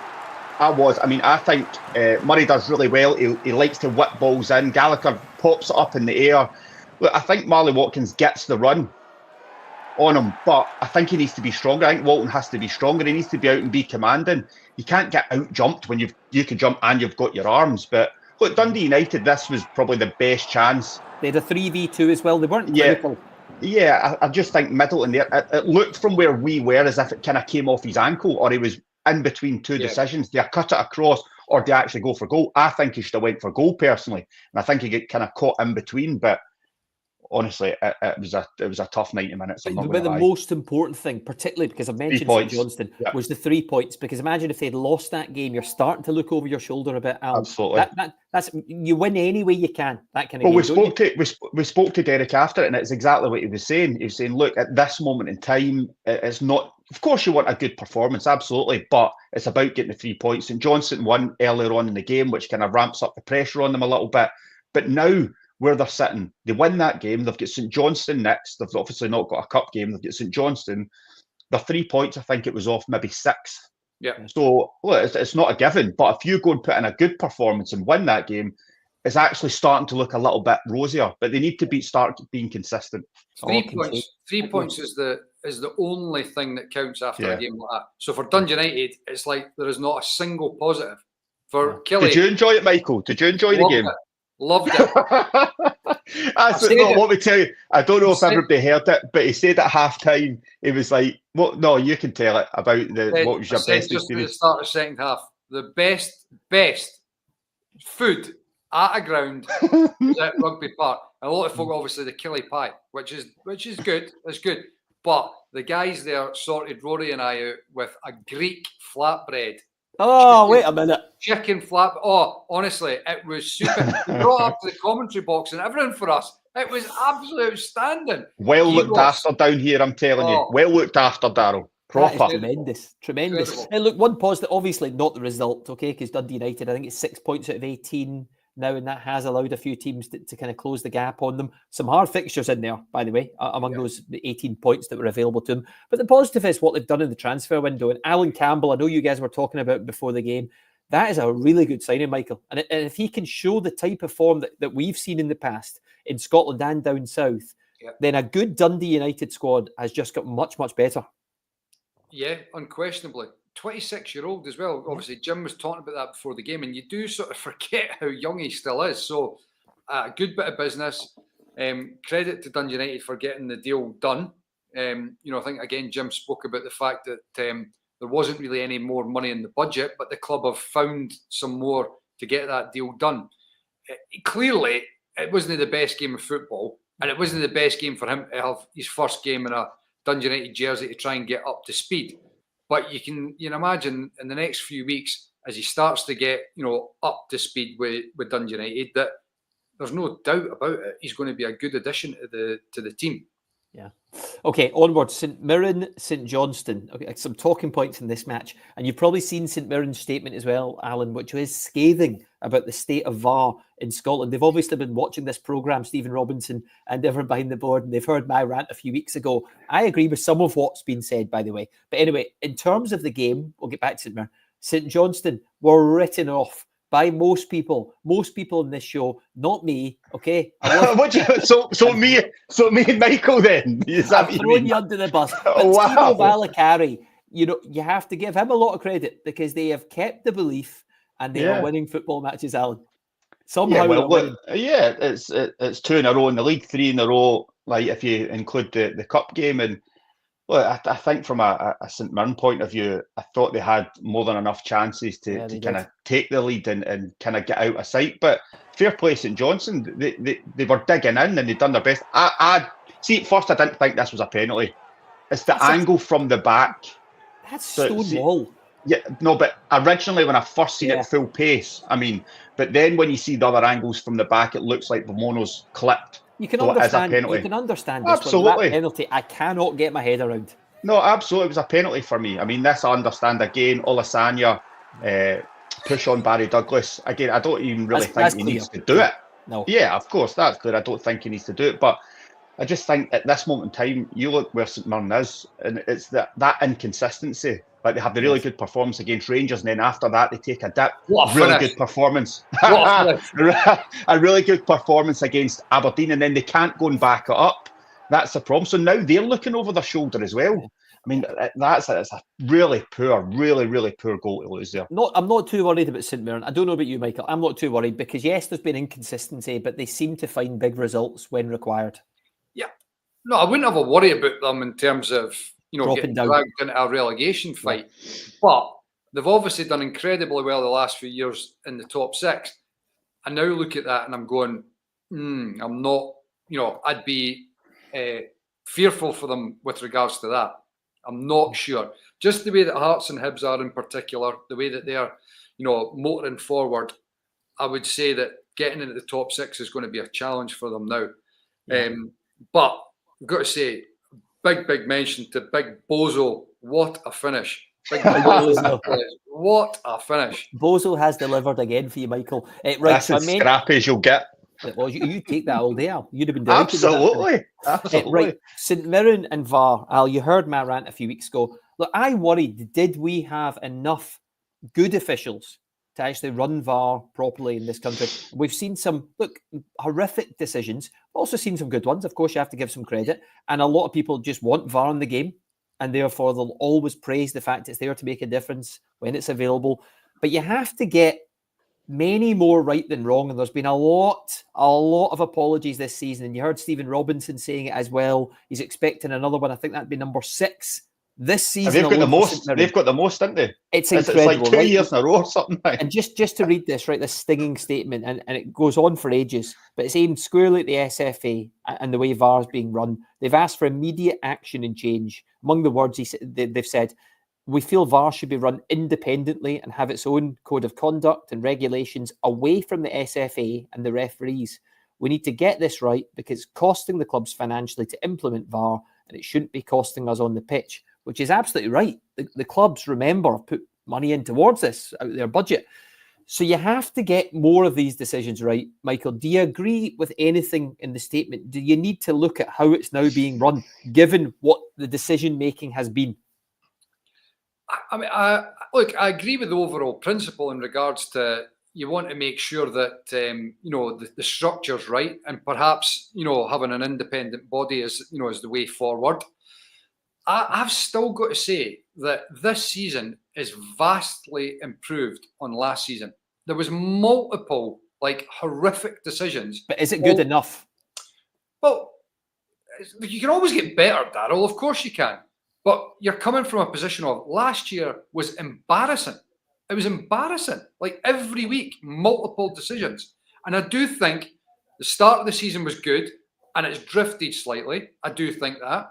I mean, I think Murray does really well. He likes to whip balls in. Gallagher pops it up in the air. look, I think Marley Watkins gets the run on him, but I think he needs to be stronger. I think Walton has to be stronger. He needs to be out and be commanding. You can't get out jumped when you can jump and you've got your arms. But look, Dundee United, this was probably the best chance. They had a 3v2 as well. They weren't clinical. Yeah, I just think Middleton there, it looked from where we were as if it kind of came off his ankle, or he was in between two decisions. Do you cut it across or do you actually go for goal? I think he should have went for goal personally. And I think he get kind of caught in between, but honestly, it was a tough 90 minutes. But the most important thing, particularly because I've mentioned St Johnstone, was the 3 points. Because imagine if they'd lost that game, you're starting to look over your shoulder a bit, Alan. Absolutely. That's you win any way you can. That kind of. Well, game, we spoke to Derek after it, and it's exactly what he was saying. He was saying, look, at this moment in time, it's not. Of course, you want a good performance, absolutely, but it's about getting the 3 points. And Johnson won earlier on in the game, which kind of ramps up the pressure on them a little bit. But now, where they're sitting, they win that game. They've got St Johnstone next. They've obviously not got a cup game. They've got St Johnstone. They're 3 points. I think it was off maybe 6. Yeah. So look, it's not a given. But if you go and put in a good performance and win that game, it's actually starting to look a little bit rosier. But they need to start being consistent. 3 points. 3 points is the only thing that counts after a game like that. So for Dundee United, it's like there is not a single positive. For Killie, did you enjoy it, Michael? Did you enjoy the game? Loved it. Let me tell you, I don't know if everybody heard it, but he said at half time, he was like, "What? No, you can tell it about what was your best just at the experience." Start of the second half, the best food at a ground was at Rugby Park. A lot of folk, obviously, the Killie pie, which is good. It's good, but the guys there sorted Rory and I out with a Greek flatbread. Oh, wait a minute. Chicken flat. Oh, honestly, it was super. They brought up to the commentary box and everything for us. It was absolutely outstanding. Well looked after down here, I'm telling you. Well looked after, Darryl. Proper. Tremendous. Hey, look, one positive, obviously not the result, okay, because Dundee United, I think it's 6 points out of 18 now, and that has allowed a few teams to kind of close the gap on them. Some hard fixtures in there, by the way, among those 18 points that were available to them. But the positive is what they've done in the transfer window. And Alan Campbell, I know you guys were talking about before the game, that is a really good signing, Michael. And if he can show the type of form that we've seen in the past in Scotland and down south, then a good Dundee United squad has just got much, much better. Yeah, unquestionably. 26-year-old as well. Obviously, Jim was talking about that before the game, and you do sort of forget how young he still is. So, a good bit of business. Credit to Dundee United for getting the deal done. I think, again, Jim spoke about the fact that there wasn't really any more money in the budget, but the club have found some more to get that deal done. Clearly, it wasn't the best game of football, and it wasn't the best game for him to have his first game in a Dundee United jersey to try and get up to speed. But you can imagine in the next few weeks, as he starts to get up to speed with Dundee United, that there's no doubt about it. He's going to be a good addition to the team. Yeah. Okay, onwards. St Mirren, St Johnstone. Okay, some talking points in this match. And you've probably seen St Mirren's statement as well, Alan, which was scathing about the state of VAR in Scotland. They've obviously been watching this programme, Stephen Robinson and everyone behind the board, and they've heard my rant a few weeks ago. I agree with some of what's been said, by the way. But anyway, in terms of the game, we'll get back to St Mirren. St Johnstone were written off by most people in this show, not me. Okay. So me and Michael then. I'm throwing you under the bus. But Wow. Steve Valacari, you have to give him a lot of credit because they have kept the belief and they are winning football matches, Alan. Somehow, it's 2 in a row in the league, 3 in a row. Like if you include the cup game, and well, I think from a St Mirren point of view, I thought they had more than enough chances to kind of take the lead and kind of get out of sight. But fair play, St Johnstone, they were digging in and they'd done their best. I see. At first, I didn't think this was a penalty. It's the angle from the back. That's stone wall. Yeah, no, but originally when I first seen it full pace, but then when you see the other angles from the back, it looks like Bomono's clipped. You can understand. You can understand this. Absolutely. That penalty, I cannot get my head around. No, absolutely, it was a penalty for me. This I understand again. Olasanya push on Barry Douglas again. I don't even really think he needs to do it. No. Yeah, of course, that's clear. I don't think he needs to do it, but I just think at this moment in time, you look where St Mirren is, and it's that inconsistency. Like they have the really good performance against Rangers, and then after that they take a dip. What a Really finish. good performance. What a finish. A really good performance against Aberdeen, and then they can't go and back it up. That's the problem. So now they're looking over their shoulder as well. I mean, it's a really poor, really poor goal to lose there. I'm not too worried about St Mirren. I don't know about you, Michael. I'm not too worried because, yes, there's been inconsistency, but they seem to find big results when required. Yeah. No, I wouldn't have a worry about them in terms of, Dropping getting down. dragged into a relegation fight. But they've obviously done incredibly well the last few years in the top 6. I now look at that and I'm going, I'm not, I'd be fearful for them with regards to that. I'm not sure. Just the way that Hearts and Hibs are in particular, the way that they're, motoring forward, I would say that getting into the top 6 is going to be a challenge for them now. Yeah. But I've got to say, big mention to Big Bozo. What a finish. Big Bozo. What a finish. Bozo has delivered again for you, Michael. Right, that's as scrappy as you'll get. Well, you take that all day, Al. You'd have been delighted. Absolutely. Right, St Mirren and VAR. Al, you heard my rant a few weeks ago. Look, I worried, did we have enough good officials to actually run VAR properly in this country? We've seen some, horrific decisions. We've also seen some good ones. Of course, you have to give some credit. And a lot of people just want VAR in the game. And therefore, they'll always praise the fact it's there to make a difference when it's available. But you have to get many more right than wrong. And there's been a lot of apologies this season. And you heard Stephen Robinson saying it as well. He's expecting another one. I think that'd be number 6 this season. They've got the most. They've got the most, didn't they? It's incredible. It's like 2 years in a row or something. Like. And just to read this, right, this stinging statement, and it goes on for ages, but it's aimed squarely at the SFA and the way VAR is being run. They've asked for immediate action and change. Among the words they've said, we feel VAR should be run independently and have its own code of conduct and regulations away from the SFA and the referees. We need to get this right because it's costing the clubs financially to implement VAR, and it shouldn't be costing us on the pitch. Which is absolutely right. The clubs, remember, have put money in towards this out of their budget. So you have to get more of these decisions right. Michael, do you agree with anything in the statement? Do you need to look at how it's now being run, given what the decision-making has been? I mean, I agree with the overall principle in regards to you want to make sure that, the structure's right and perhaps, having an independent body is the way forward. I've still got to say that this season is vastly improved on last season. There was multiple, horrific decisions. But is it good enough? Well, you can always get better, Darryl. Of course you can. But you're coming from a position of last year was embarrassing. It was embarrassing. Every week, multiple decisions. And I do think the start of the season was good and it's drifted slightly. I do think that.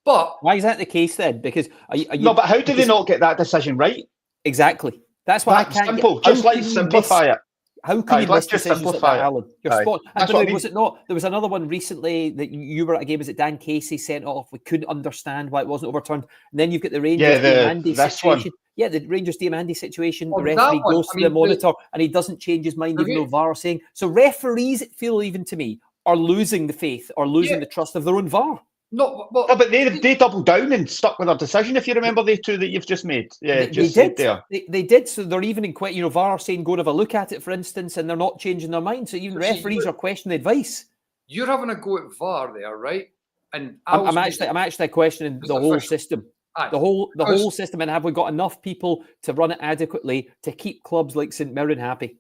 But why is that the case then? Because are you, no, but how do they not get that decision right? Exactly. That's why that's simple. Just simplify it. How can you miss decisions like that, Alan? You're spot. I mean. Was it not? There was another one recently that you were at a game. Was it Dan Casey sent off? We couldn't understand why it wasn't overturned. And then you've got the Rangers Diamandi situation. Yeah, the Rangers Diamandi situation. The referee goes to the monitor and he doesn't change his mind, even though VAR are saying. So referees, feel even to me, are losing the faith or losing the trust of their own VAR. No, but they doubled down and stuck with their decision. If you remember the two that you've just made, they did. So they're even in VAR saying go and have a look at it, for instance, and they're not changing their mind. So even referees are questioning advice. You're having a go at VAR there, right? And I'm actually questioning the whole system, the whole system, and have we got enough people to run it adequately to keep clubs like St Mirren happy?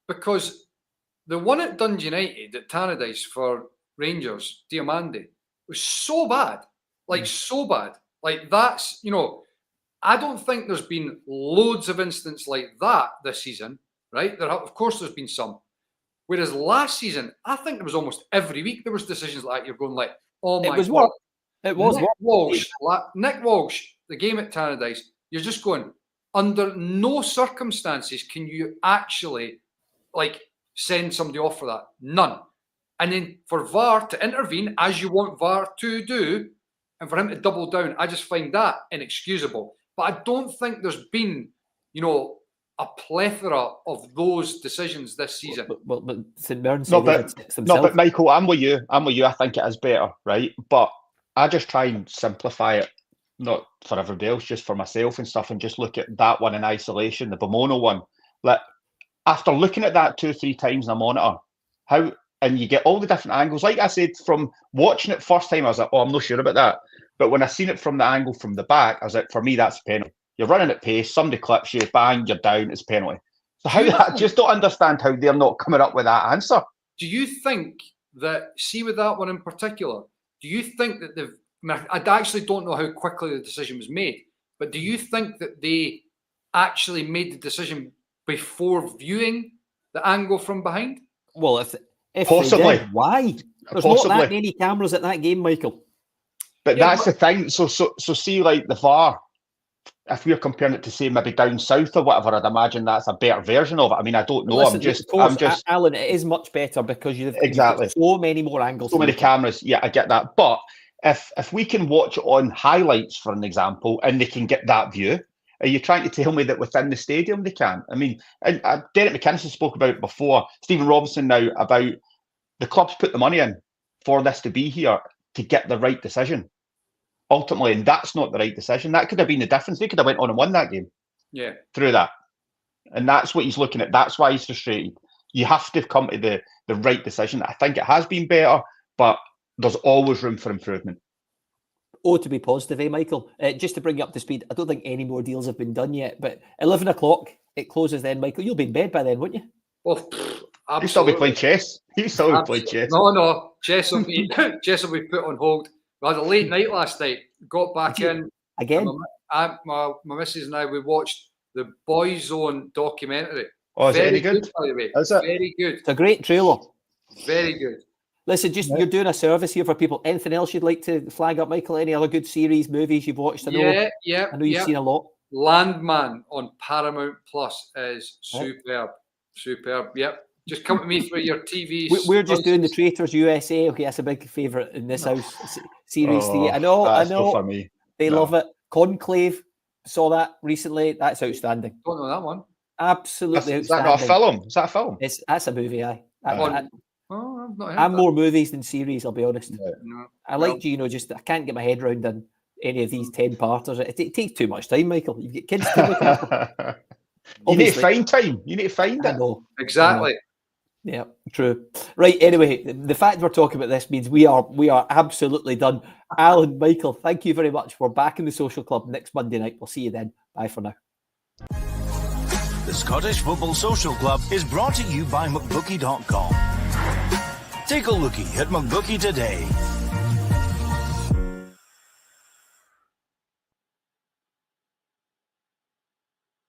Because the one at Dundee United at Tannadice for Rangers Diamandi was so bad, so bad. That's, I don't think there's been loads of instances like that this season, right? Of course, there's been some. Whereas last season, I think there was almost every week there was decisions like that. You're going oh my God. It was Nick Walsh, the game at Tannadice, you're just going, under no circumstances can you actually, send somebody off for that. None. And then for VAR to intervene, as you want VAR to do, and for him to double down, I just find that inexcusable. But I don't think there's been, a plethora of those decisions this season. But St Mirren No, said but themselves. no, but Michael, I'm with you. I think it is better, right? But I just try and simplify it, not for everybody else, just for myself and stuff, and just look at that one in isolation, the Bomono one. Like, after looking at that 2-3 times on a monitor, and you get all the different angles. Like I said, from watching it first time, I was like, oh, I'm not sure about that. But when I seen it from the angle from the back, I was like, for me, that's a penalty. You're running at pace, somebody clips you, bang, you're down, it's a penalty. So I just don't understand how they're not coming up with that answer. Do you think that, see with that one in particular, do you think that I actually don't know how quickly the decision was made, but do you think that they actually made the decision before viewing the angle from behind? Well, if possibly. they did, why? There's Possibly. not that many cameras at that game, Michael. But that's the thing. So see, like the VAR, if we're comparing it to, say, maybe down south or whatever, I'd imagine that's a better version of it. I mean, I don't know. Listen, I'm just Alan, it is much better because you've got so many more angles. So many cameras. Yeah, I get that. But if we can watch it on highlights, for an example, and they can get that view, are you trying to tell me that within the stadium they can? I mean, and Derek McInnes spoke about it before, Stephen Robinson now, about the clubs put the money in for this to be here to get the right decision. Ultimately, and that's not the right decision. That could have been the difference. They could have went on and won that game. Yeah. Through that. And that's what he's looking at. That's why he's frustrated. You have to come to the right decision. I think it has been better, but there's always room for improvement. Oh, to be positive, Michael? Just to bring you up to speed, I don't think any more deals have been done yet, but 11 o'clock, it closes then, Michael. You'll be in bed by then, won't you? Well, absolutely. You still be playing chess. You still be playing chess. No. Chess will be put on hold. We had a late night last night. Got back in. Again? My missus and I, we watched the Boyzone documentary. Oh, is it any good? By the way. Is it? Very good. It's a great trailer. Very good. Listen, you're doing a service here for people. Anything else you'd like to flag up, Michael? Any other good series, movies you've watched? I know you've seen a lot. Landman on Paramount Plus is superb. Yep. Just come to me through your TV. We're just doing the Traitors USA. Okay, that's a big favourite in this house. Series 3. I know. For me. They love it. Conclave, saw that recently. That's outstanding. Don't know that one. Absolutely outstanding. Is that not a film? Is that a film? That's a movie, aye. I've not heard I'm that. more movies than series, I'll be honest. No. I like, just I can't get my head around in any of these 10-parters. It takes too much time, Michael. You get kids to look after. You need to find time. You need to find it. I know. Exactly. Yeah, true. Right, anyway, the fact we're talking about this means we are absolutely done. Alan, Michael, thank you very much. We're back in the Social Club next Monday night. We'll see you then. Bye for now. The Scottish Football Social Club is brought to you by McBookie.com. Take a lookie at McBookie today.